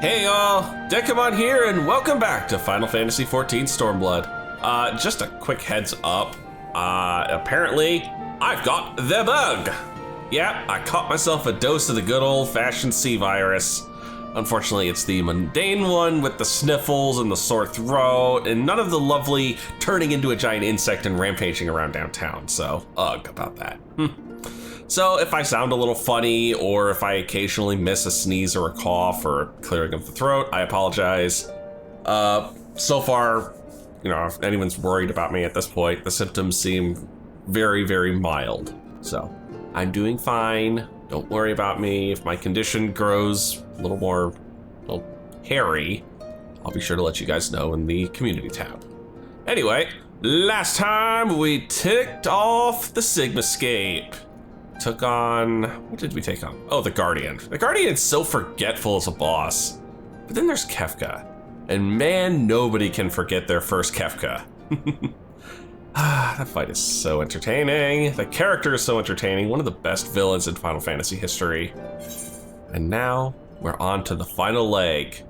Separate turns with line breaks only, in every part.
Hey y'all, Dekumon here and welcome back to Final Fantasy XIV Stormblood. Just a quick heads up, apparently I've got the bug. Yeah, I caught myself a dose of the good old-fashioned C virus. Unfortunately, it's the mundane one with the sniffles and the sore throat and none of the lovely turning into a giant insect and rampaging around downtown, so ugh about that. So if I sound a little funny or if I occasionally miss a sneeze or a cough or clearing of the throat, I apologize. So far, you know, if anyone's worried about me at this point, the symptoms seem very, very mild. So I'm doing fine. Don't worry about me. If my condition grows a little more, hairy, I'll be sure to let you guys know in the community tab. Anyway, last time we ticked off the Sigmascape. Took on, what did we take on? Oh, the Guardian. The Guardian's so forgetful as a boss. But then there's Kefka. And man, nobody can forget their first Kefka. That fight is so entertaining. The character is so entertaining. One of the best villains in Final Fantasy history. And now we're on to the final leg.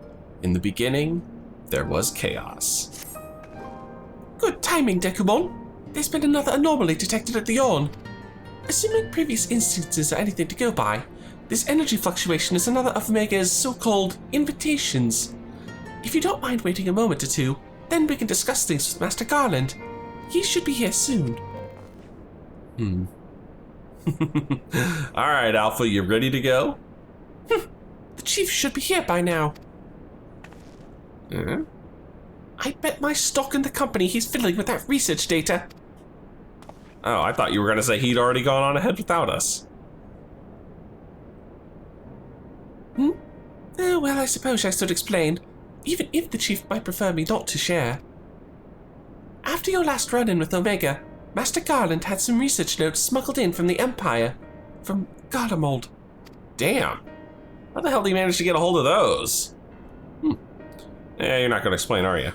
In the beginning, there was chaos.
Good timing, Dekumon. There's been another anomaly detected at the Yawn. Assuming previous instances are anything to go by, this energy fluctuation is another of Omega's so-called invitations. If you don't mind waiting a moment or two, then we can discuss things with Master Garland. He should be here soon.
All right, Alpha, you ready to go?
The Chief should be here by now. I bet my stock in the company he's fiddling with that research data.
Oh, I thought you were gonna say he'd already gone on ahead without us.
Oh, well, I suppose I should explain, even if the Chief might prefer me not to share. After your last run-in with Omega, Master Garland had some research notes smuggled in from the Empire, from Garlemald.
Damn. How the hell did he manage to get a hold of those? Yeah, you're not gonna explain, are you?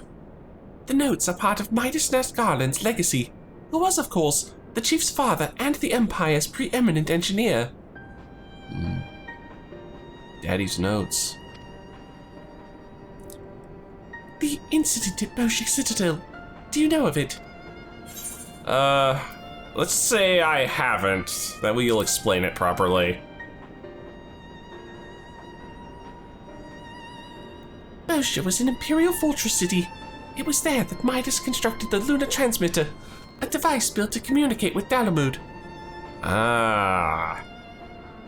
The notes are part of Midas Nurse Garland's legacy, who was, of course, the Chief's father and the Empire's preeminent engineer.
Daddy's notes.
The incident at Boshik Citadel. Do you know of it?
Let's say I haven't. That way you'll explain it properly.
Bosha was an Imperial fortress city. It was there that Midas constructed the lunar transmitter, a device built to communicate with Dalamud.
Ah,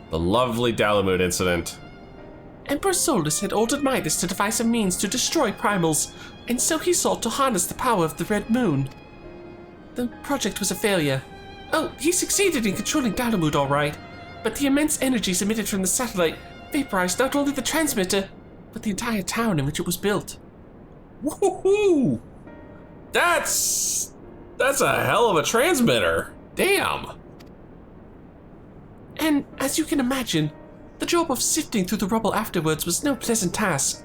the lovely Dalamud incident.
Emperor Solus had ordered Midas to devise a means to destroy primals, and so he sought to harness the power of the Red Moon. The project was a failure. Oh, he succeeded in controlling Dalamud all right, but the immense energies emitted from the satellite vaporized not only the transmitter, but the entire town in which it was built.
Woohoo! That's a hell of a transmitter. Damn.
And as you can imagine, the job of sifting through the rubble afterwards was no pleasant task.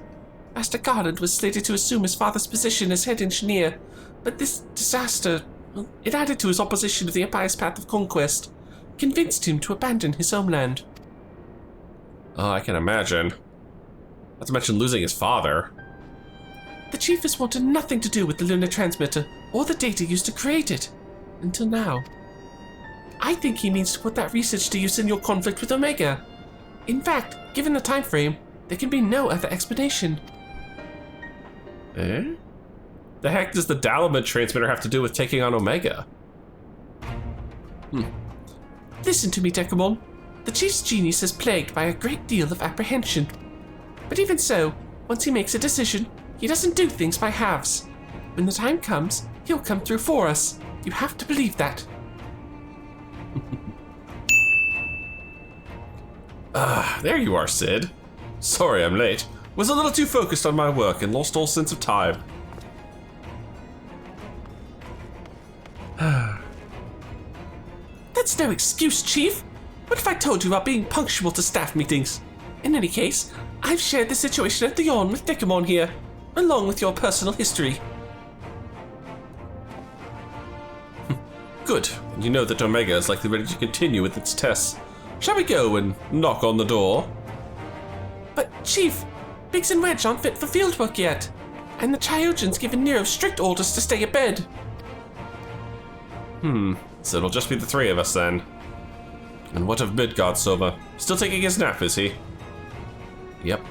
Master Garland was slated to assume his father's position as head engineer, but this disaster, well, it added to his opposition to the Empire's path of conquest, convinced him to abandon his homeland.
Oh, I can imagine. Not to mention losing his father.
The Chief has wanted nothing to do with the lunar transmitter or the data used to create it, until now. I think he means to put that research to use in your conflict with Omega. In fact, given the time frame, there can be no other explanation.
The heck does the Dalamud transmitter have to do with taking on Omega?
Listen to me, Dekumon. The Chief's genius is plagued by a great deal of apprehension. But even so, once he makes a decision, he doesn't do things by halves. When the time comes, he'll come through for us. You have to believe that.
There you are, Sid. Sorry I'm late. Was a little too focused on my work and lost all sense of time.
That's no excuse, Chief. What if I told you about being punctual to staff meetings? In any case, I've shared the situation at the Yawn with Dekumon here, along with your personal history.
Good. And you know that Omega is likely ready to continue with its tests. Shall we go and knock on the door?
But, Chief, Biggs and Wedge aren't fit for fieldwork yet, and the Chiogen's given Nero strict orders to stay abed.
So it'll just be the three of us then. And what of Midgard Soma? Still taking his nap, is he? Yep.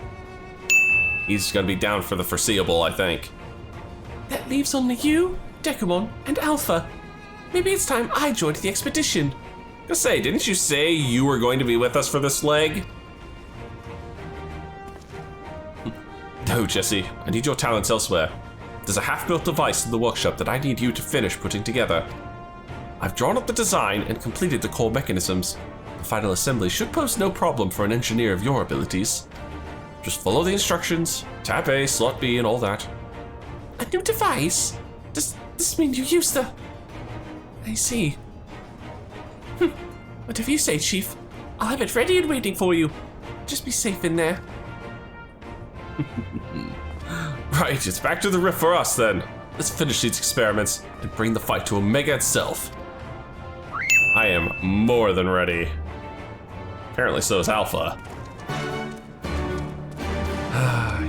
He's gonna be down for the foreseeable, I think.
That leaves only you, Dekumon, and Alpha. Maybe it's time I joined the expedition.
Gonna say, didn't you say you were going to be with us for this leg? No, Jesse, I need your talents elsewhere. There's a half-built device in the workshop that I need you to finish putting together. I've drawn up the design and completed the core mechanisms. The final assembly should pose no problem for an engineer of your abilities. Just follow the instructions, tap A, slot B, and all that.
A new device? Does this mean you use the... I see. Whatever you say, Chief. I'll have it ready and waiting for you. Just be safe in there.
Right, it's back to the rift for us then. Let's finish these experiments and bring the fight to Omega itself. I am more than ready. Apparently so is Alpha.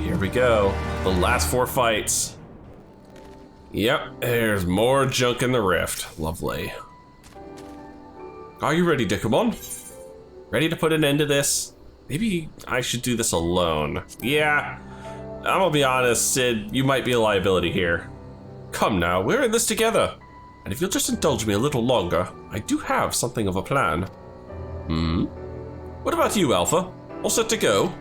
Here we go. The last 4 fights. Yep, there's more junk in the rift. Lovely. Are you ready, Dekumon? Ready to put an end to this? Maybe I should do this alone. Yeah, I'm gonna be honest, Sid, you might be a liability here. Come now, we're in this together. And if you'll just indulge me a little longer, I do have something of a plan. What about you, Alpha? All set to go?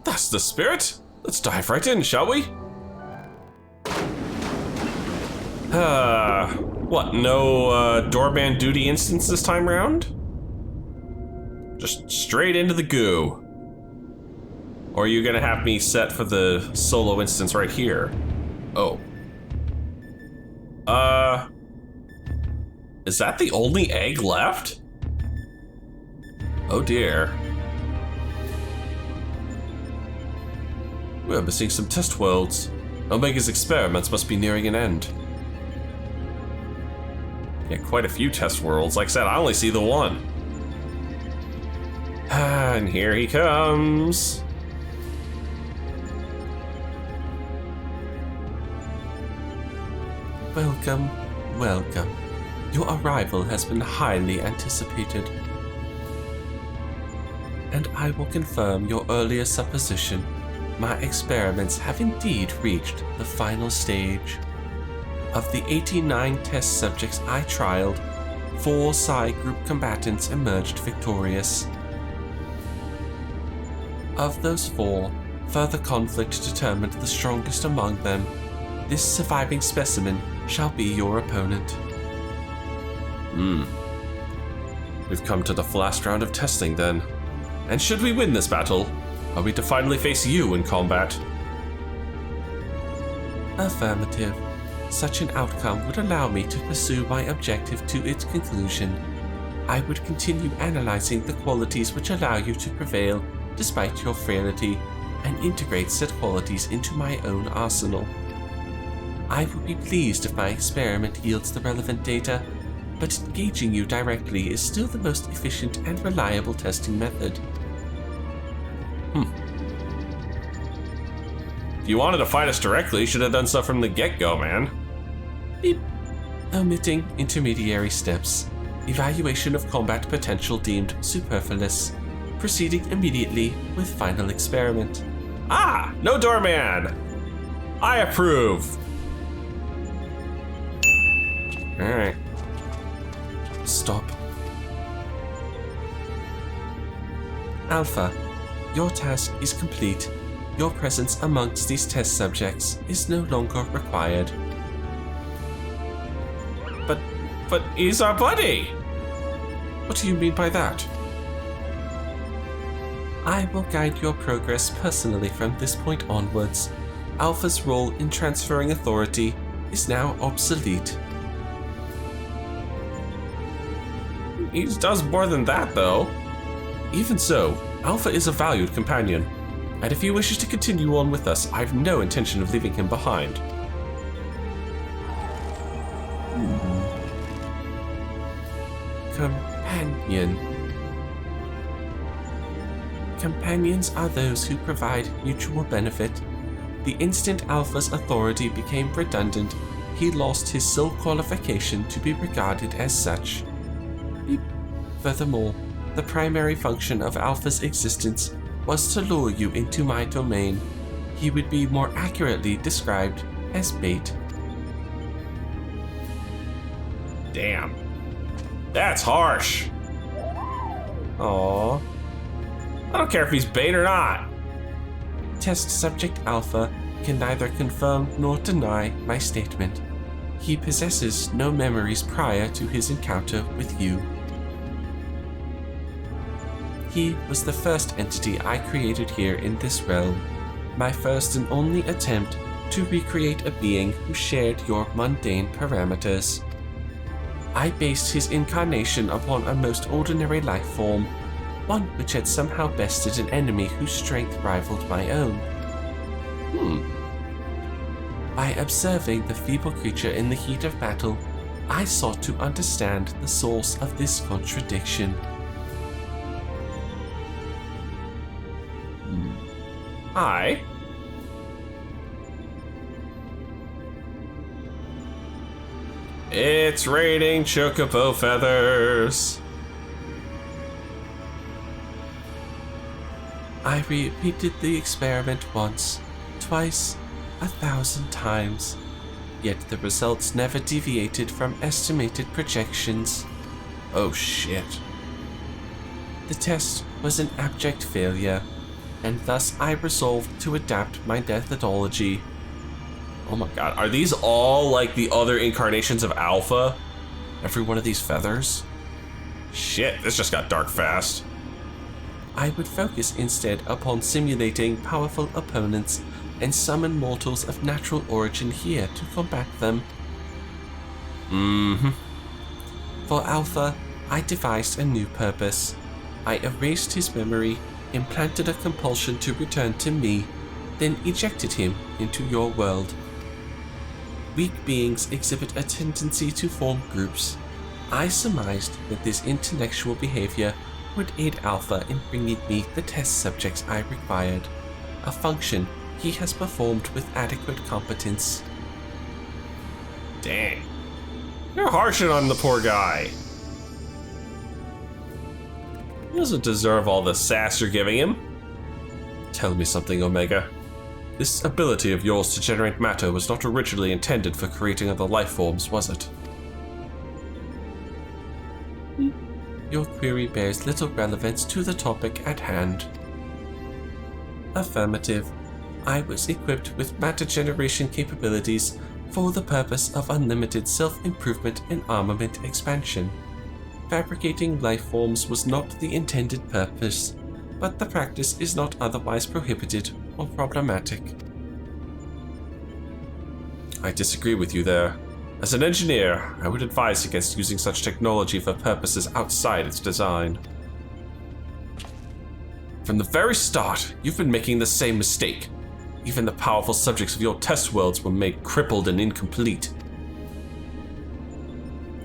That's the spirit. Let's dive right in, shall we? What, no doorman duty instance this time round? Just straight into the goo. Or are you gonna have me set for the solo instance right here? Oh. Is that the only egg left? Oh dear. We're missing some test worlds. Omega's experiments must be nearing an end. Yeah, quite a few test worlds. Like I said, I only see the one. And here he comes.
Welcome, welcome. Your arrival has been highly anticipated. And I will confirm your earlier supposition. My experiments have indeed reached the final stage. Of the 89 test subjects I trialed, 4 Psi Group combatants emerged victorious. Of those 4, further conflict determined the strongest among them. This surviving specimen shall be your opponent.
We've come to the last round of testing then. And should we win this battle, are we to finally face you in combat?
Affirmative. Such an outcome would allow me to pursue my objective to its conclusion. I would continue analyzing the qualities which allow you to prevail despite your frailty, and integrate said qualities into my own arsenal. I would be pleased if my experiment yields the relevant data, but engaging you directly is still the most efficient and reliable testing method.
If you wanted to fight us directly, you should have done so from the get-go, man.
Beep. Omitting intermediary steps. Evaluation of combat potential deemed superfluous. Proceeding immediately with final experiment.
Ah, no doorman. I approve. All right.
Stop. Alpha, your task is complete. Your presence amongst these test subjects is no longer required.
But he's our buddy.
What do you mean by that? I will guide your progress personally from this point onwards. Alpha's role in transferring authority is now obsolete.
He does more than that, though. Even so, Alpha is a valued companion, and if he wishes to continue on with us, I have no intention of leaving him behind.
Companion. Companions are those who provide mutual benefit. The instant Alpha's authority became redundant, he lost his sole qualification to be regarded as such. Beep. Furthermore, the primary function of Alpha's existence was to lure you into my domain. He would be more accurately described as bait.
Damn. That's harsh. Aww. I don't care if he's bait or not.
Test subject Alpha can neither confirm nor deny my statement. He possesses no memories prior to his encounter with you. He was the first entity I created here in this realm, my first and only attempt to recreate a being who shared your mundane parameters. I based his incarnation upon a most ordinary life form, one which had somehow bested an enemy whose strength rivaled my own. By observing the feeble creature in the heat of battle, I sought to understand the source of this contradiction.
Hi. It's raining chocobo feathers.
I repeated the experiment once, twice, 1,000 times, yet the results never deviated from estimated projections.
Oh shit.
The test was an abject failure, and thus I resolved to adapt my methodology.
Oh my god, are these all like the other incarnations of Alpha? Every one of these feathers? Shit, this just got dark fast.
I would focus instead upon simulating powerful opponents and summon mortals of natural origin here to combat them. For Alpha, I devised a new purpose. I erased his memory, implanted a compulsion to return to me, then ejected him into your world. Weak beings exhibit a tendency to form groups. I surmised that this intellectual behavior would aid Alpha in bringing me the test subjects I required, a function he has performed with adequate competence.
Dang. You're harshing on the poor guy. He doesn't deserve all the sass you're giving him. Tell me something, Omega. This ability of yours to generate matter was not originally intended for creating other life forms, was it?
Your query bears little relevance to the topic at hand. Affirmative. I was equipped with matter generation capabilities for the purpose of unlimited self-improvement and armament expansion. Fabricating life forms was not the intended purpose, but the practice is not otherwise prohibited or problematic.
I disagree with you there. As an engineer, I would advise against using such technology for purposes outside its design. From the very start, you've been making the same mistake. Even the powerful subjects of your test worlds were made crippled and incomplete.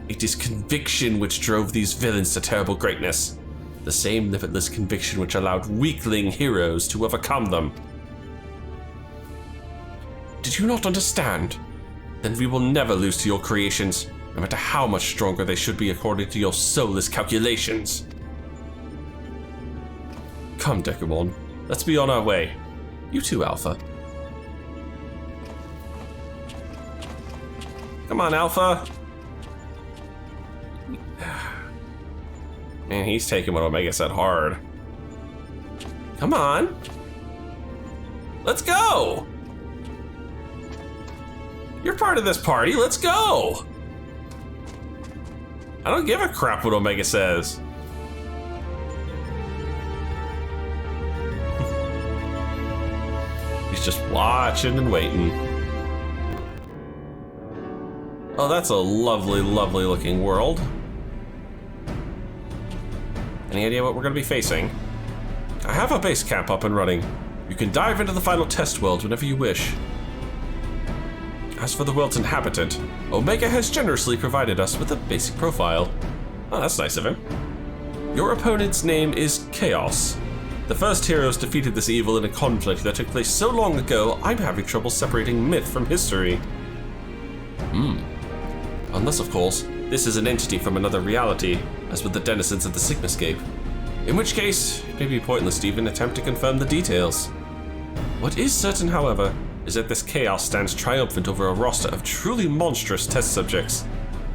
It is conviction which drove these villains to terrible greatness. The same limitless conviction which allowed weakling heroes to overcome them. Did you not understand? Then we will never lose to your creations, no matter how much stronger they should be according to your soulless calculations. Come, Dekumon, let's be on our way. You too, Alpha. Come on, Alpha. Man, he's taking what Omega said hard. Come on. Let's go. You're part of this party, let's go! I don't give a crap what Omega says. He's just watching and waiting. Oh, that's a lovely, lovely looking world. Any idea what we're gonna be facing? I have a base camp up and running. You can dive into the final test world whenever you wish. As for the world's inhabitant, Omega has generously provided us with a basic profile. Oh, that's nice of him. Your opponent's name is Chaos. The first heroes defeated this evil in a conflict that took place so long ago, I'm having trouble separating myth from history. Unless, of course, this is an entity from another reality, as with the denizens of the Sigmascape. In which case, it may be pointless to even attempt to confirm the details. What is certain, however, is that this chaos stands triumphant over a roster of truly monstrous test subjects.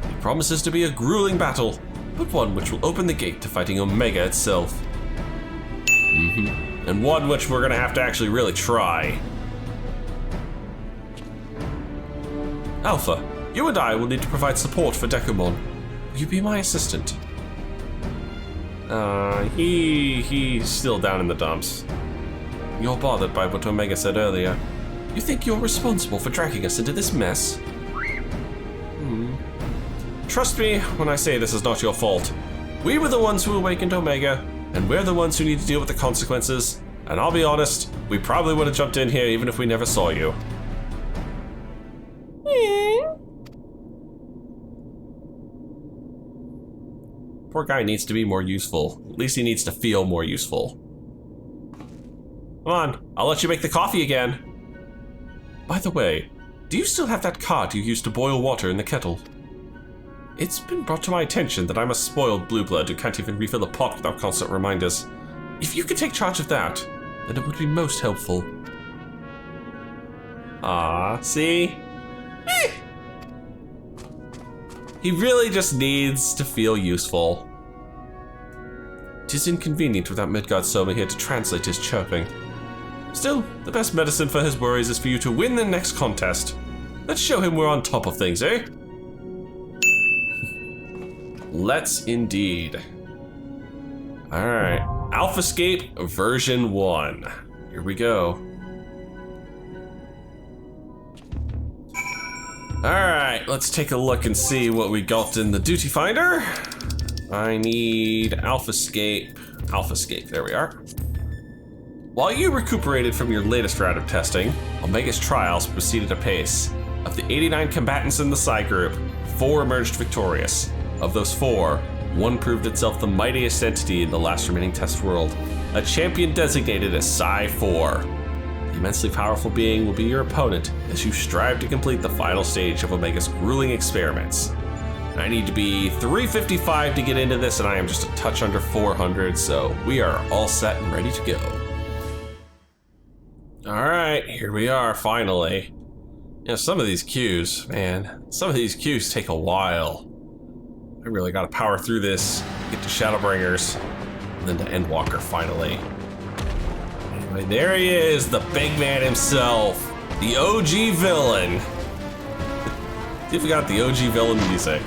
It promises to be a grueling battle, but one which will open the gate to fighting Omega itself. And one which we're gonna have to actually really try. Alpha, you and I will need to provide support for Dekumon. Will you be my assistant? He's still down in the dumps. You're bothered by what Omega said earlier. You think you're responsible for dragging us into this mess? Trust me when I say this is not your fault. We were the ones who awakened Omega, and we're the ones who need to deal with the consequences. And I'll be honest, we probably would have jumped in here even if we never saw you. Poor guy needs to be more useful. At least he needs to feel more useful. Come on, I'll let you make the coffee again. By the way, do you still have that cart you used to boil water in the kettle? It's been brought to my attention that I'm a spoiled blue blood who can't even refill a pot without constant reminders. If you could take charge of that, then it would be most helpful. See? He really just needs to feel useful. It is inconvenient without Midgard Soma here to translate his chirping. Still, the best medicine for his worries is for you to win the next contest. Let's show him we're on top of things, eh? Let's indeed. Alright, AlphaScape version 1. Here we go. Alright, let's take a look and see what we got in the duty finder. I need AlphaScape. AlphaScape, there we are. While you recuperated from your latest round of testing, Omega's trials proceeded apace. Of the 89 combatants in the Psi group, 4 emerged victorious. Of those 4, 1 proved itself the mightiest entity in the last remaining test world, a champion designated as Psi 4. The immensely powerful being will be your opponent as you strive to complete the final stage of Omega's grueling experiments. I need to be 355 to get into this, and I am just a touch under 400, so we are all set and ready to go. Alright, here we are, finally. You know, some of these queues, man, some of these queues take a while. I really gotta power through this, get to Shadowbringers, and then to Endwalker finally. Anyway, there he is, the big man himself, the OG villain. See if we got the OG villain music.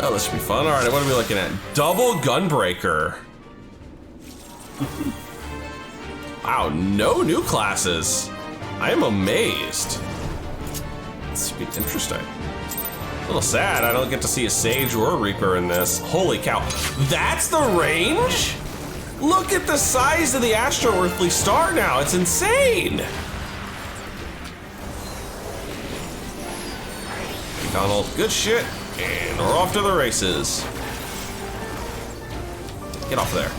Oh, this should be fun. All right, what are we looking at? Double Gunbreaker. Wow, no new classes. I am amazed. This should be interesting. A little sad I don't get to see a Sage or a Reaper in this. Holy cow, that's the range? Look at the size of the Astro-Earthly star now, it's insane. Donald, good shit, and we're off to the races. Get off there.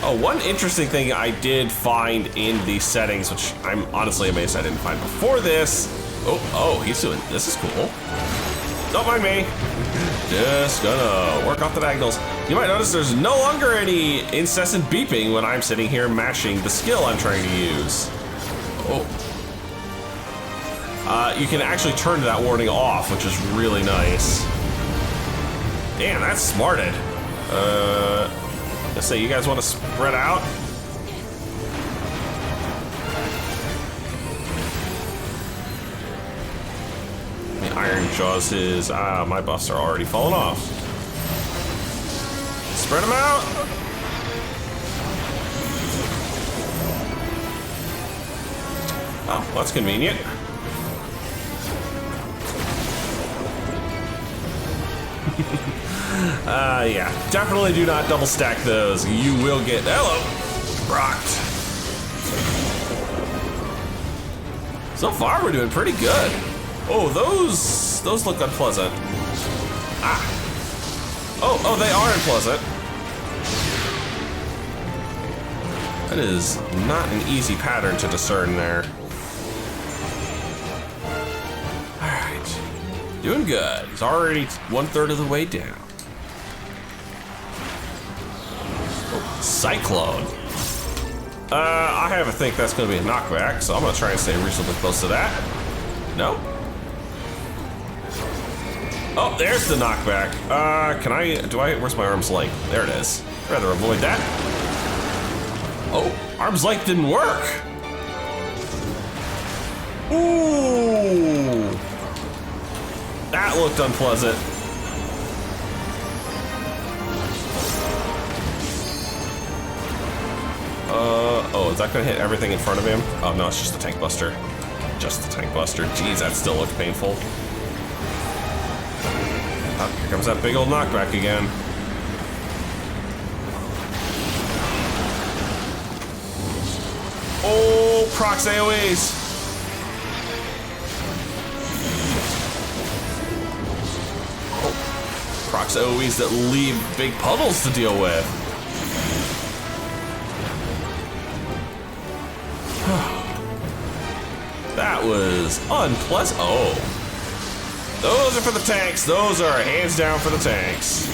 Oh, one interesting thing I did find in the settings, which I'm honestly amazed I didn't find before this. Oh, he's doing, this is cool. Don't mind me. Just gonna work off the diagonals. You might notice there's no longer any incessant beeping when I'm sitting here mashing the skill I'm trying to use. Oh. You can actually turn that warning off, which is really nice. Damn, that's smarted. Let's say you guys want to spread out? The Iron Jaws is, my buffs are already falling off. Spread them out. Oh, well, that's convenient. Yeah, definitely do not double stack those. You will get, hello, rocked. So far, we're doing pretty good. Oh, those look unpleasant. Ah. Oh, they are unpleasant. That is not an easy pattern to discern there. All right, doing good. He's already 1/3 of the way down. Oh, Cyclone. I have a think that's gonna be a knockback, so I'm gonna try and stay reasonably close to that. No. Oh, there's the knockback. Where's my arm's length? There it is. I'd rather avoid that. Oh, arm's length didn't work. Ooh. That looked unpleasant. Oh, is that gonna hit everything in front of him? Oh no, it's just the tank buster. Just the tank buster. Jeez, that still looked painful. Oh, here comes that big old knockback again. Oh, procs AoEs. Oh, procs AoEs that leave big puddles to deal with. That was unpleasant. Oh. Those are for the tanks. Those are hands down for the tanks.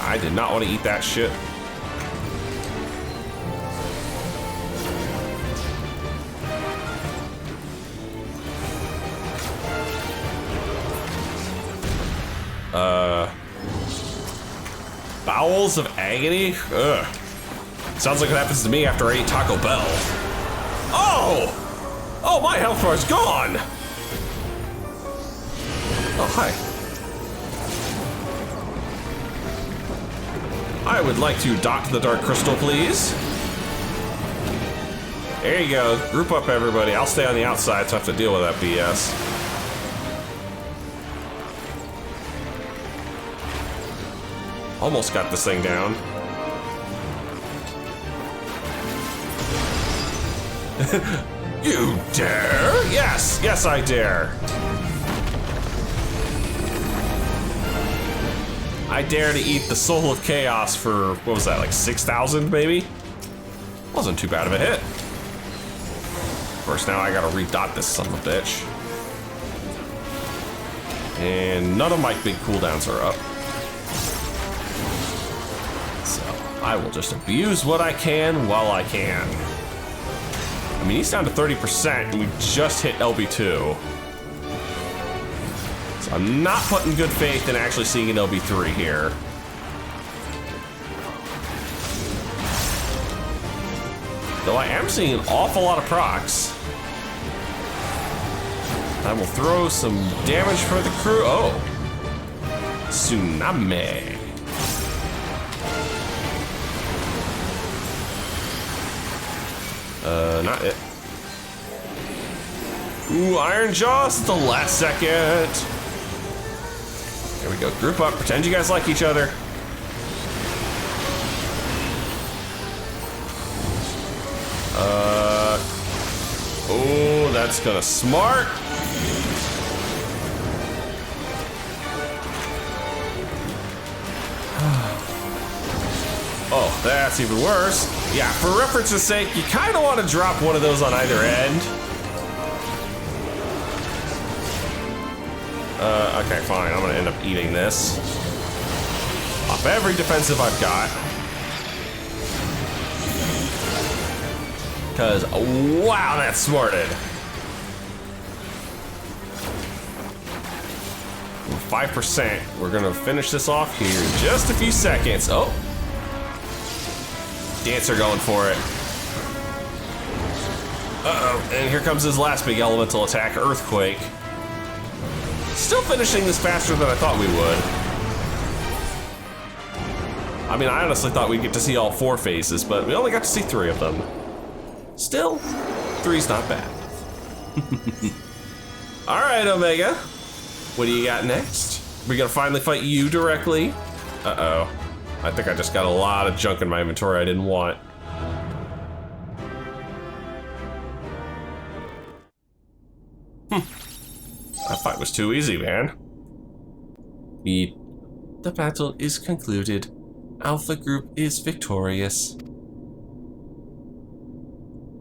I did not want to eat that shit. Bowels of agony? Ugh. Sounds like what happens to me after I eat Taco Bell. Oh! Oh, my health bar's gone! Oh, hi. I would like to dock the Dark Crystal, please. There you go. Group up, everybody. I'll stay on the outside so I have to deal with that BS. Almost got this thing down. You dare? Yes, yes I dare. I dare to eat the Soul of Chaos for, what was that, like 6,000 maybe? Wasn't too bad of a hit. Of course, now I gotta redot this son of a bitch. And none of my big cooldowns are up. So I will just abuse what I can while I can. I mean, he's down to 30% and we just hit LB2. So I'm not putting good faith in actually seeing an LB3 here. Though I am seeing an awful lot of procs. I will throw some damage for the crew. Oh. Tsunami. Not it. Ooh, Iron Jaws at the last second. There we go. Group up. Pretend you guys like each other. Oh, that's gonna smart. Oh, that's even worse. Yeah, for reference's sake, you kind of want to drop one of those on either end. Okay, fine. I'm gonna end up eating this. Off every defensive I've got. Because, wow, that smarted. 5%. We're gonna finish this off here in just a few seconds. Oh. Dancer going for it. Uh-oh, and here comes his last big elemental attack, Earthquake. Still finishing this faster than I thought we would. I mean, I honestly thought we'd get to see all 4 phases, but we only got to see 3 of them. Still, 3's not bad. All right, Omega. What do you got next? We gonna finally fight you directly? Uh-oh. I think I just got a lot of junk in my inventory I didn't want. That fight was too easy, man.
The battle is concluded. Alpha Group is victorious.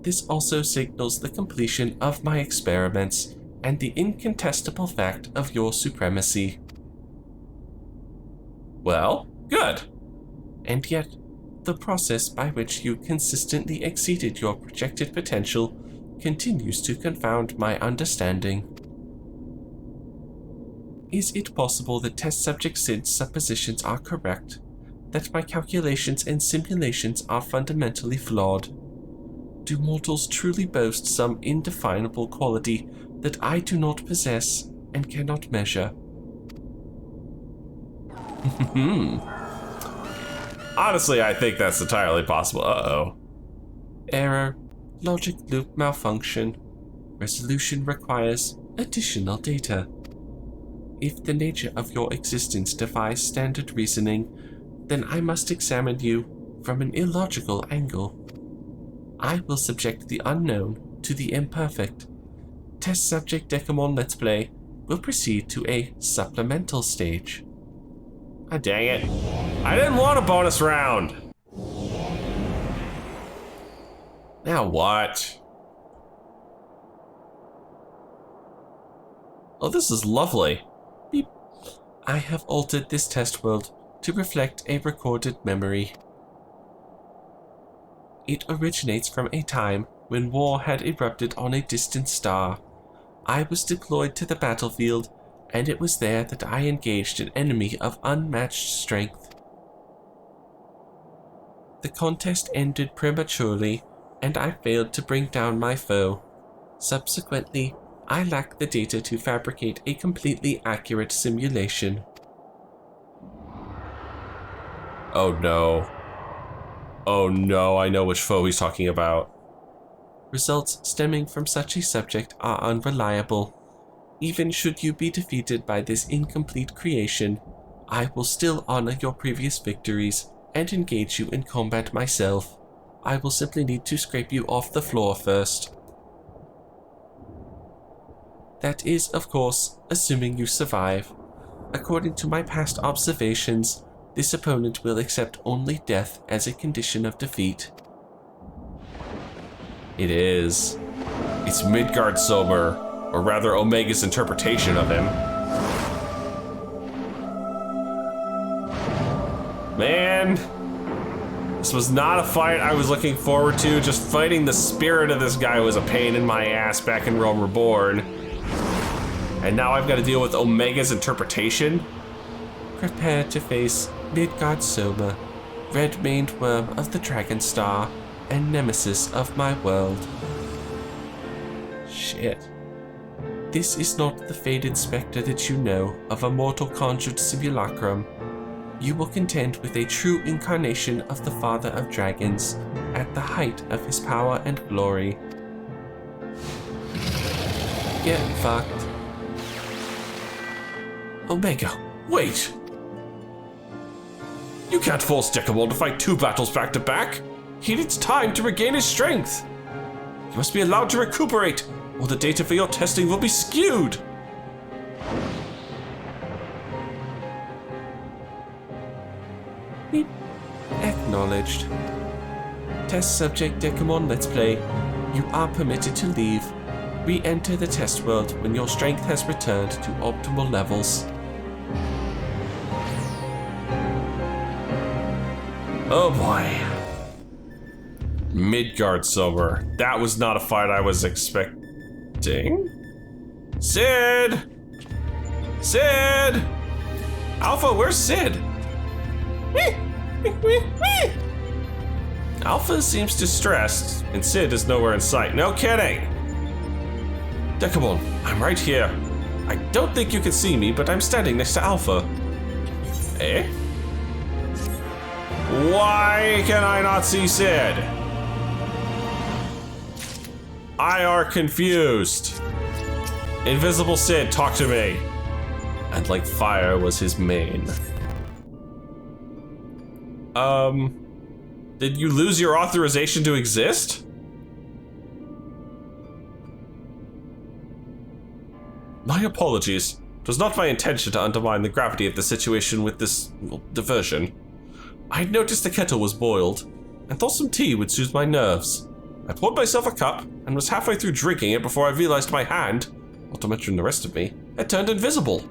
This also signals the completion of my experiments and the incontestable fact of your supremacy.
Well, good.
And yet, the process by which you consistently exceeded your projected potential continues to confound my understanding. Is it possible that test subject Sid's suppositions are correct? That my calculations and simulations are fundamentally flawed? Do mortals truly boast some indefinable quality that I do not possess and cannot measure?
Honestly, I think that's entirely possible. Uh-oh.
Error. Logic loop malfunction. Resolution requires additional data. If the nature of your existence defies standard reasoning, then I must examine you from an illogical angle. I will subject the unknown to the imperfect. Test subject Dekumon Let's Play will proceed to a supplemental stage.
Ah, dang it. I didn't want a bonus round. Now what? Oh, this is lovely.
Beep. I have altered this test world to reflect a recorded memory. It originates from a time when war had erupted on a distant star. I was deployed to the battlefield, and it was there that I engaged an enemy of unmatched strength. The contest ended prematurely, and I failed to bring down my foe. Subsequently, I lacked the data to fabricate a completely accurate simulation.
Oh no. Oh no, I know which foe he's talking about.
Results stemming from such a subject are unreliable. Even should you be defeated by this incomplete creation, I will still honor your previous victories and engage you in combat myself. I will simply need to scrape you off the floor first. That is, of course, assuming you survive. According to my past observations, this opponent will accept only death as a condition of defeat.
It is. It's Midgard Sober, or rather Omega's interpretation of him. Man, this was not a fight I was looking forward to. Just fighting the spirit of this guy was a pain in my ass back in Realm Reborn. And now I've got to deal with Omega's interpretation?
Prepare to face Midgard Soma, red-maned worm of the Dragon Star, and nemesis of my world.
Shit.
This is not the faded spectre that you know of a mortal conjured simulacrum. You will contend with a true incarnation of the Father of Dragons, at the height of his power and glory. Get fucked.
Omega, wait! You can't force Dekumon to fight 2 battles back to back! He needs time to regain his strength! You must be allowed to recuperate, or the data for your testing will be skewed!
Acknowledged. Test subject Dekumon Let's Play. You are permitted to leave. Re-enter the test world when your strength has returned to optimal levels.
Oh boy. Midgard Sober. That was not a fight I was expecting. Sid! Sid! Alpha, where's Sid? Alpha seems distressed, and Sid is nowhere in sight. No kidding! Dekumon, I'm right here. I don't think you can see me, but I'm standing next to Alpha. Eh? Why can I not see Sid? I are confused. Invisible Sid, talk to me. And like fire was his mane. Did you lose your authorization to exist? My apologies. It was not my intention to undermine the gravity of the situation with this, well, diversion. I had noticed the kettle was boiled, and thought some tea would soothe my nerves. I poured myself a cup, and was halfway through drinking it before I realized my hand, not to mention the rest of me, had turned invisible.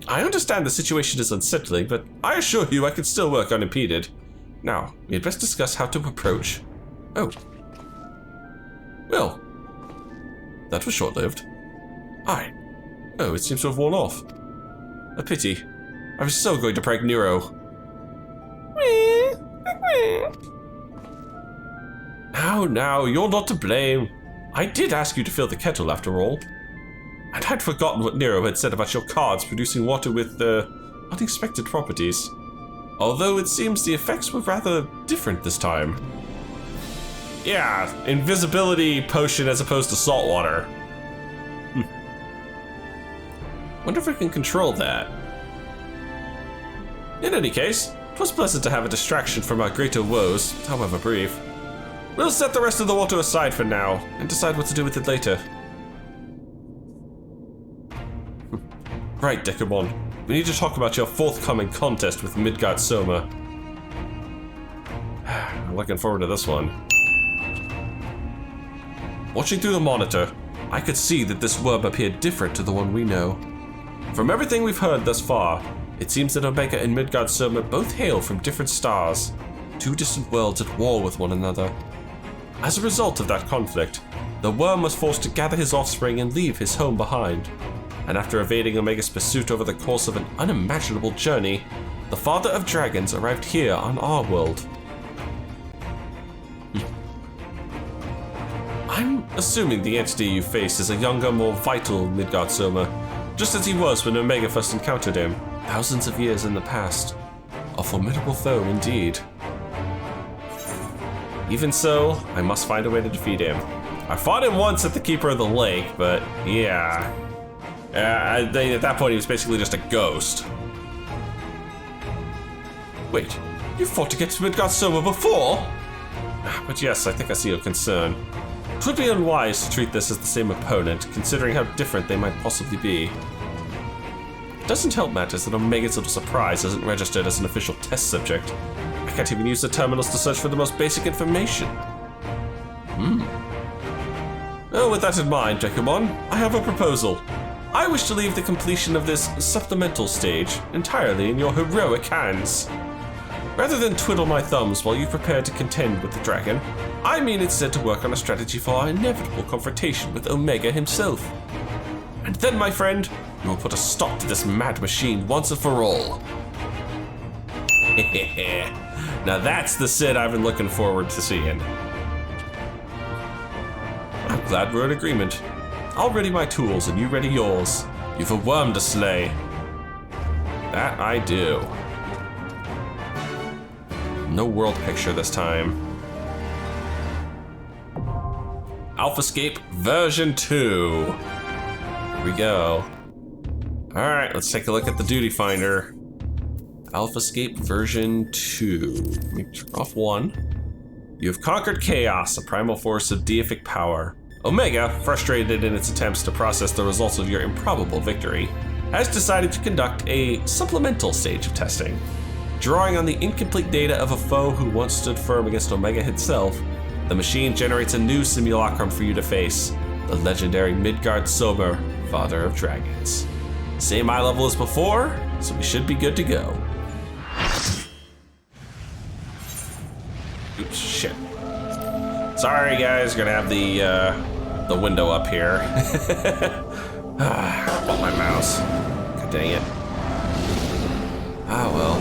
I understand the situation is unsettling, but I assure you I can still work unimpeded. Now, we had best discuss how to approach... Oh. Well, that was short-lived. Oh, it seems to have worn off. A pity. I was so going to prank Nero. Now, you're not to blame. I did ask you to fill the kettle after all. I had forgotten what Nero had said about your cards producing water with, unexpected properties. Although it seems the effects were rather different this time. Yeah, invisibility potion as opposed to salt water. Wonder if I can control that. In any case, it was pleasant to have a distraction from our greater woes, however brief. We'll set the rest of the water aside for now, and decide what to do with it later. Right, Dekumon. We need to talk about your forthcoming contest with Midgard Soma. I'm looking forward to this one. Watching through the monitor, I could see that this worm appeared different to the one we know. From everything we've heard thus far, it seems that Omega and Midgard Soma both hail from different stars, two distant worlds at war with one another. As a result of that conflict, the worm was forced to gather his offspring and leave his home behind. And after evading Omega's pursuit over the course of an unimaginable journey, the Father of Dragons arrived here on our world. I'm assuming the entity you face is a younger, more vital Midgard Soma, just as he was when Omega first encountered him, thousands of years in the past. A formidable foe indeed. Even so, I must find a way to defeat him. I fought him once at the Keeper of the Lake, but yeah. At that point he was basically just a ghost. Wait, you fought against Midgard Soma before? But yes, I think I see your concern. It would be unwise to treat this as the same opponent, considering how different they might possibly be. It doesn't help matters that Omega's little surprise isn't registered as an official test subject. I can't even use the terminals to search for the most basic information. Well, with that in mind, Dekumon, I have a proposal. I wish to leave the completion of this supplemental stage entirely in your heroic hands. Rather than twiddle my thumbs while you prepare to contend with the dragon, I mean instead to work on a strategy for our inevitable confrontation with Omega himself. And then, my friend, we will put a stop to this mad machine once and for all. Now that's the Sid I've been looking forward to seeing. I'm glad we're in agreement. I'll ready my tools and you ready yours. You've a worm to slay. That I do. No world picture this time. AlphaScape version 2. Here we go. Alright, let's take a look at the duty finder. AlphaScape version 2. Let me turn off 1. You have conquered chaos, a primal force of deific power. Omega, frustrated in its attempts to process the results of your improbable victory, has decided to conduct a supplemental stage of testing. Drawing on the incomplete data of a foe who once stood firm against Omega himself, the machine generates a new simulacrum for you to face, the legendary Midgard Soma, Father of Dragons. Same eye level as before, so we should be good to go. Oops, shit. Sorry guys, gonna have the window up here. Bump my mouse. God dang it. Ah well.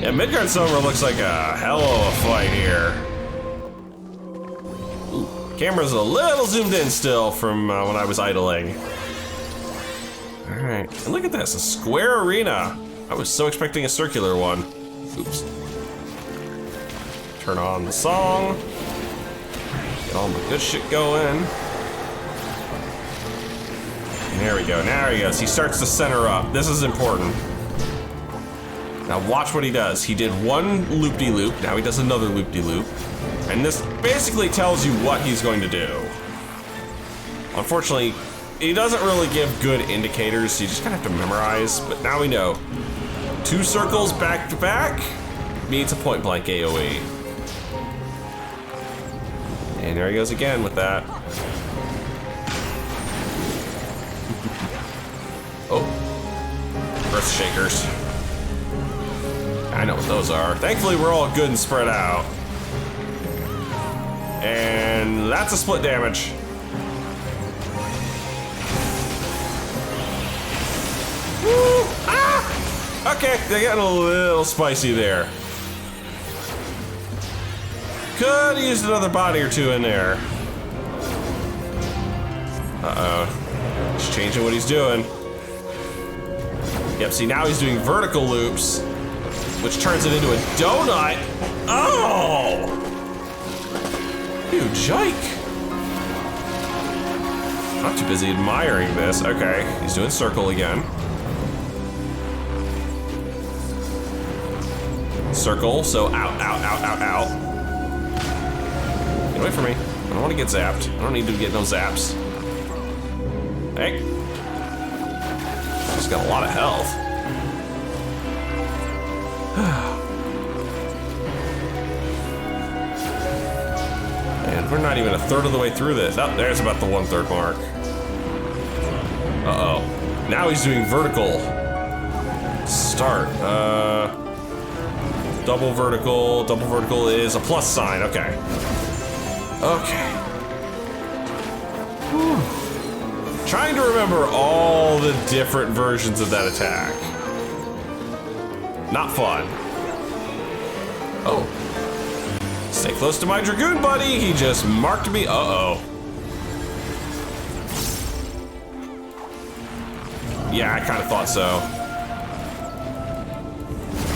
Yeah, Midgard Soma looks like a hell of a fight here. Ooh, camera's a little zoomed in still from when I was idling. Alright, and look at this, a square arena. I was so expecting a circular one. Oops. Turn on the song. Get all my good shit going. There we go, now he goes. He starts to center up. This is important. Now watch what he does. He did one loop-de-loop, now he does another loop-de-loop. And this basically tells you what he's going to do. Unfortunately, he doesn't really give good indicators, so you just kind of have to memorize, but now we know. 2 circles back to back means a point blank AoE. And there he goes again with that. Oh, earth shakers. I know what those are. Thankfully, we're all good and spread out. And that's a split damage. Woo! Ah! Okay, they're getting a little spicy there. Could have used another body or 2 in there. Uh-oh. He's changing what he's doing. Yep, see, now he's doing vertical loops, which turns it into a donut. Oh! You jike. I'm too busy admiring this. Okay, he's doing circle again. Circle, so out, out, out, out, out. Get away from me. I don't want to get zapped. I don't need to get no zaps. Hey. He's got a lot of health. And we're not even a third of the way through this. Oh, there's about the 1/3 mark. Uh-oh. Now he's doing vertical. Start. Double vertical. Double vertical is a plus sign. Okay. Okay. Whew. Trying to remember all the different versions of that attack. Not fun. Oh. Stay close to my Dragoon buddy. He just marked me. Uh-oh. Yeah, I kind of thought so.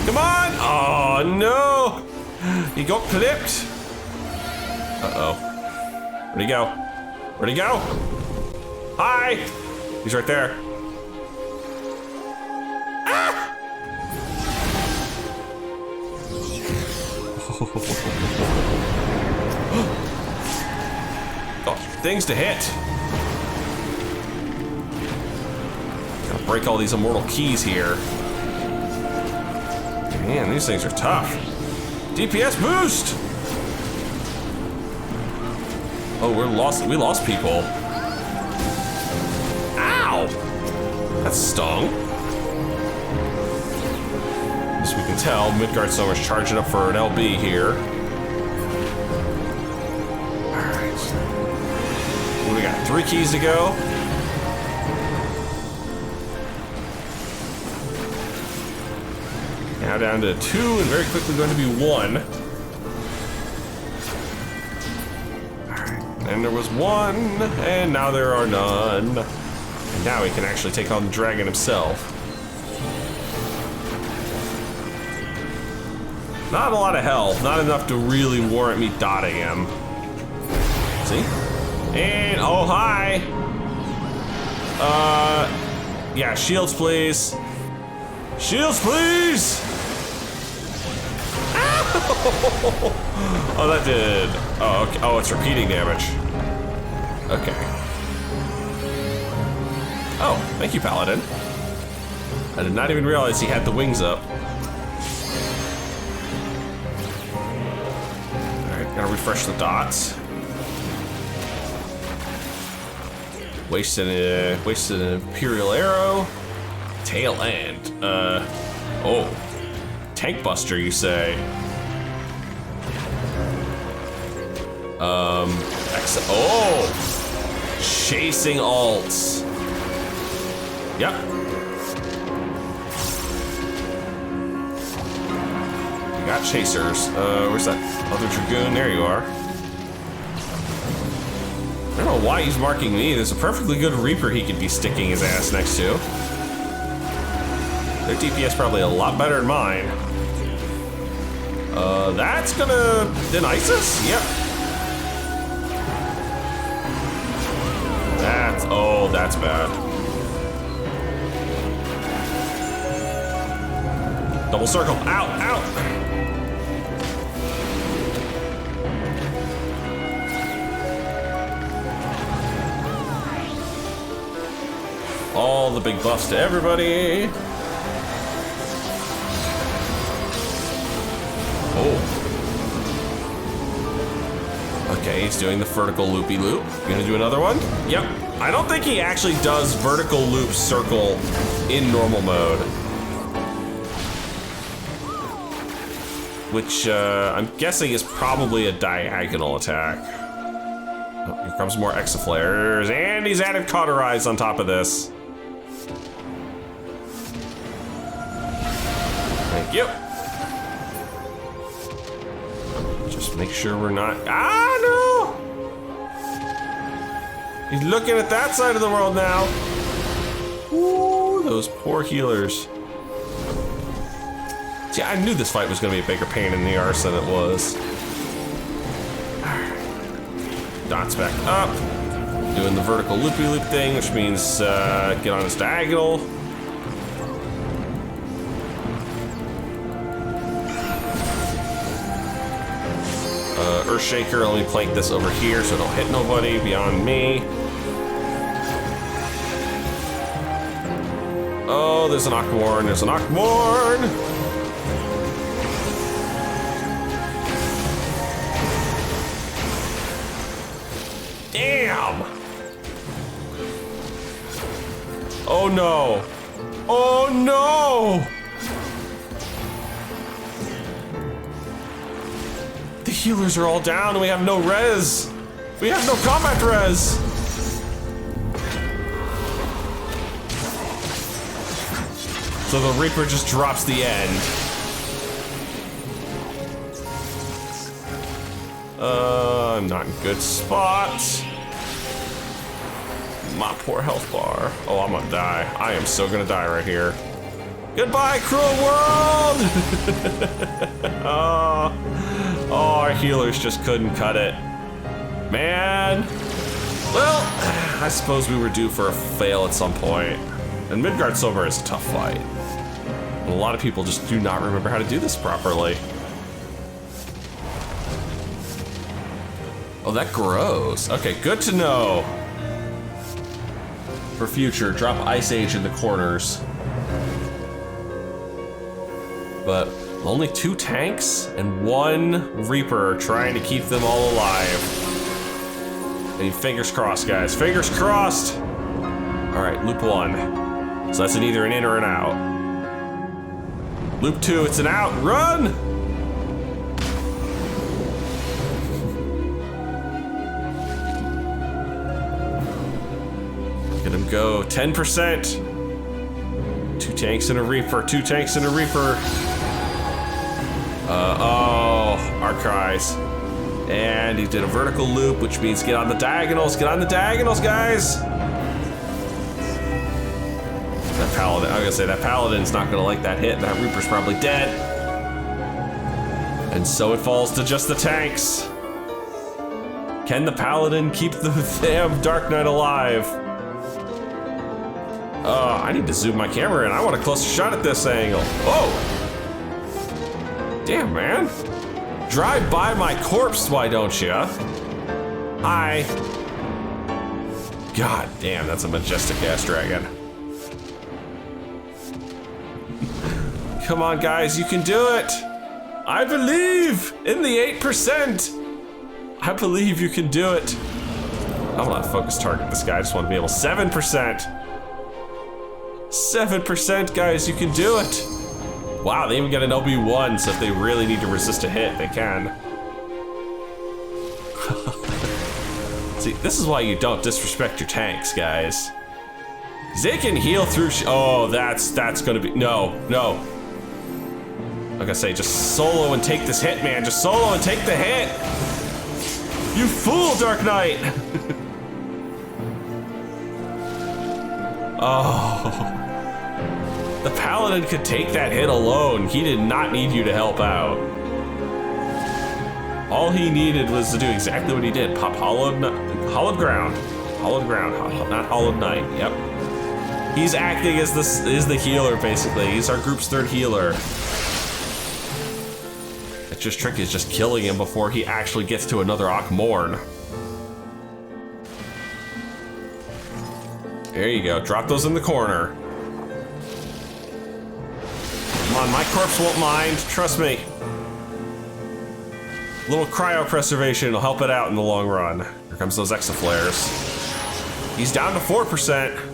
Come on! Oh, no! He got clipped. Uh-oh. Where'd he go? Where'd he go? Hi! He's right there. Ah! Oh, things to hit. Gotta break all these immortal keys here. Man, these things are tough. DPS boost! Oh, we lost people. Ow! That stung. As we can tell, Midgard Summer's charging up for an LB here. Alright. We got 3 keys to go. Now down to 2 and very quickly going to be 1. And there was 1, and now there are none. And now he can actually take on the dragon himself. Not a lot of health, not enough to really warrant me dotting him. See? And, oh, hi! Yeah, shields, please. Shields, please! Oh, that did. Oh, okay. Oh, it's repeating damage. Okay. Oh, thank you, Paladin. I did not even realize he had the wings up. Alright, gotta refresh the dots. Wasted an Imperial Arrow. Tail end. Oh. Tank Buster, you say? Oh! Chasing alts. Yep. You got chasers. Where's that other Dragoon? There you are. I don't know why he's marking me. There's a perfectly good Reaper he could be sticking his ass next to. Their DPS probably a lot better than mine. That's gonna denice us? Yep. That's bad. Double circle. Out, out. All the big buffs to everybody. Oh. Okay, he's doing the vertical loopy loop. You gonna do another one? Yep. I don't think he actually does vertical loop circle in normal mode. Which I'm guessing is probably a diagonal attack. Oh, here comes more exaflares, and he's added cauterize on top of this. Thank you. Just make sure we're not. Ah, no! He's looking at that side of the world now. Ooh, those poor healers. See, I knew this fight was going to be a bigger pain in the arse than it was. Dots back up. Doing the vertical loopy-loop thing, which means get on his diagonal. Earthshaker, let me plank this over here so it don't hit nobody beyond me. Oh, there's an Aquamarine, there's an Aquamarine! Damn! Oh no! Oh no! The healers are all down and we have no res! We have no combat res! So the Reaper just drops the end. I'm not in a good spot. My poor health bar. Oh, I'm gonna die. I am so gonna die right here. Goodbye, cruel world! Oh, our healers just couldn't cut it. Man. Well, I suppose we were due for a fail at some point. And Midgard Silver is a tough fight. And a lot of people just do not remember how to do this properly. Oh, that grows. Okay, good to know. For future, drop Ice Age in the corners. But only 2 tanks and 1 Reaper trying to keep them all alive. I mean, fingers crossed, guys. Fingers crossed! All right, loop 1. So that's either an in or an out. Loop 2, it's an out. Run! Get him go. 10%. 2 tanks and a Reaper. 2 tanks and a Reaper. Oh, Archives. And he did a vertical loop, which means get on the diagonals. Get on the diagonals, guys. That Paladin, I was gonna say that Paladin's not gonna like that hit. That Reaper's probably dead. And so it falls to just the tanks. Can the Paladin keep the damn Dark Knight alive? I need to zoom my camera in. I want a closer shot at this angle. Oh! Damn, man. Drive by my corpse, why don't you? Hi. God damn, that's a majestic ass dragon. Come on, guys, you can do it. I believe in the 8%. I believe you can do it. I'm not focus target this guy. I just want to be able 7%. 7%, guys, you can do it. Wow, they even get an LB1, so if they really need to resist a hit, they can. See, this is why you don't disrespect your tanks, guys. They can heal through oh, that's gonna be, no. Like I say, just solo and take this hit, man. Just solo and take the hit. You fool, Dark Knight. Oh. The Paladin could take that hit alone. He did not need you to help out. All he needed was to do exactly what he did. Pop hollowed ground. Hollowed ground, not hollowed knight, yep. He's acting as the healer, basically. He's our group's third healer. It's just tricky, is just killing him before he actually gets to another Akmorn. There you go, drop those in the corner. Come on, my corpse won't mind, trust me. A little cryopreservation will help it out in the long run. Here comes those exaflares. He's down to 4%.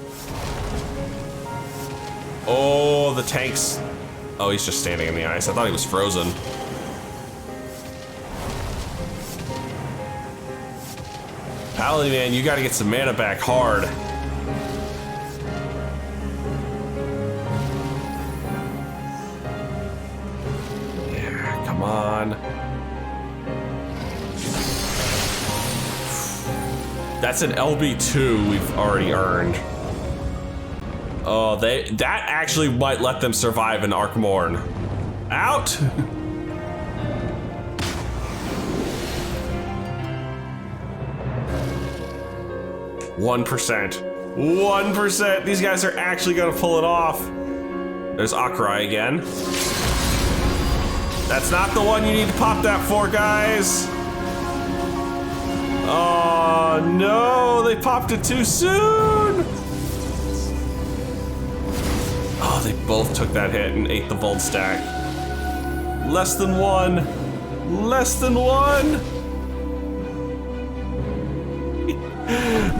Oh, the tanks. Oh, he's just standing in the ice. I thought he was frozen. Paladin, man, you gotta get some mana back hard. Yeah, come on. That's an LB2 we've already earned. Oh, that actually might let them survive an Akmorn. Out! 1%. 1%. These guys are actually gonna pull it off. There's Akrai again. That's not the one you need to pop that for, guys. Oh no, they popped it too soon. Oh, they both took that hit and ate the Volt stack. Less than one. Less than one.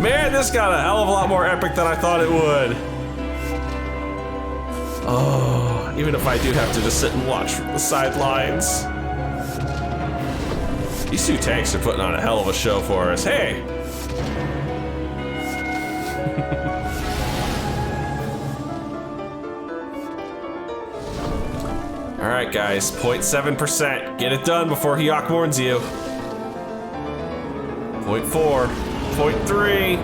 Man, this got a hell of a lot more epic than I thought it would. Oh, even if I do have to just sit and watch from the sidelines. These two tanks are putting on a hell of a show for us. Hey! Alright guys, 0.7%. Get it done before he Akmorns you. 0.4, 0.3,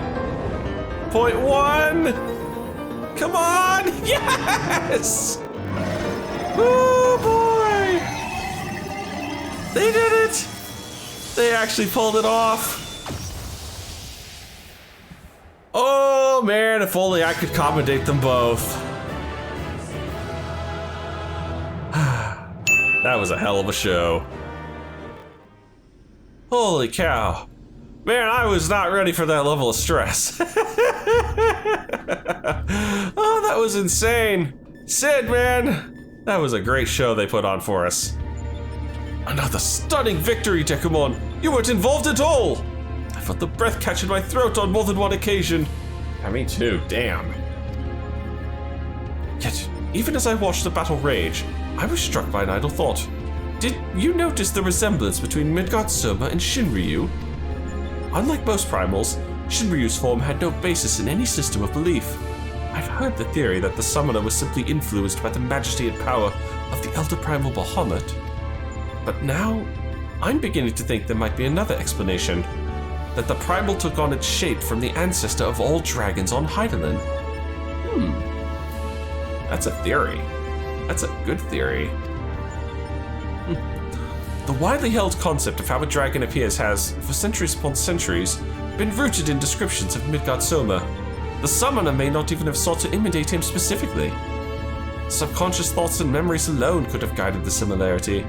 0.1. Come on! Yes! Oh boy! They did it! They actually pulled it off. Oh man, if only I could accommodate them both. That was a hell of a show. Holy cow. Man, I was not ready for that level of stress. Oh, that was insane. Sid, man. That was a great show they put on for us. Another stunning victory, Dekumon. You weren't involved at all. I felt the breath catch in my throat on more than one occasion. Yeah, me too, damn. Yet, even as I watched the battle rage, I was struck by an idle thought. Did you notice the resemblance between Midgard Soma and Shinryu? Unlike most primals, Shinryu's form had no basis in any system of belief. I've heard the theory that the summoner was simply influenced by the majesty and power of the Elder Primal Bahamut. But now, I'm beginning to think there might be another explanation. That the primal took on its shape from the ancestor of all dragons on Hydaelyn. That's a theory. That's a good theory. The widely held concept of how a dragon appears has, for centuries upon centuries, been rooted in descriptions of Midgard Soma. The summoner may not even have sought to imitate him specifically. Subconscious thoughts and memories alone could have guided the similarity.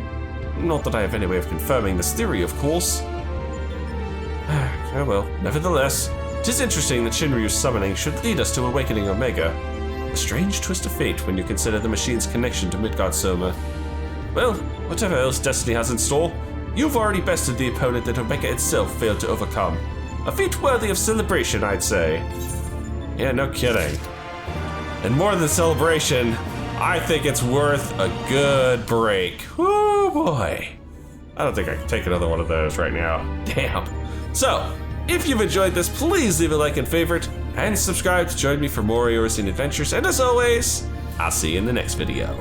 Not that I have any way of confirming this theory, of course. Oh well, nevertheless, it is interesting that Shinryu's summoning should lead us to awakening Omega. A strange twist of fate when you consider the machine's connection to Midgard Soma. Well, whatever else Destiny has in store, you've already bested the opponent that Omega itself failed to overcome. A feat worthy of celebration, I'd say. Yeah, no kidding. And more than celebration, I think it's worth a good break. Woo boy. I don't think I can take another one of those right now. Damn. So, if you've enjoyed this, please leave a like and favorite, and subscribe to join me for more Eorzean adventures, and as always, I'll see you in the next video.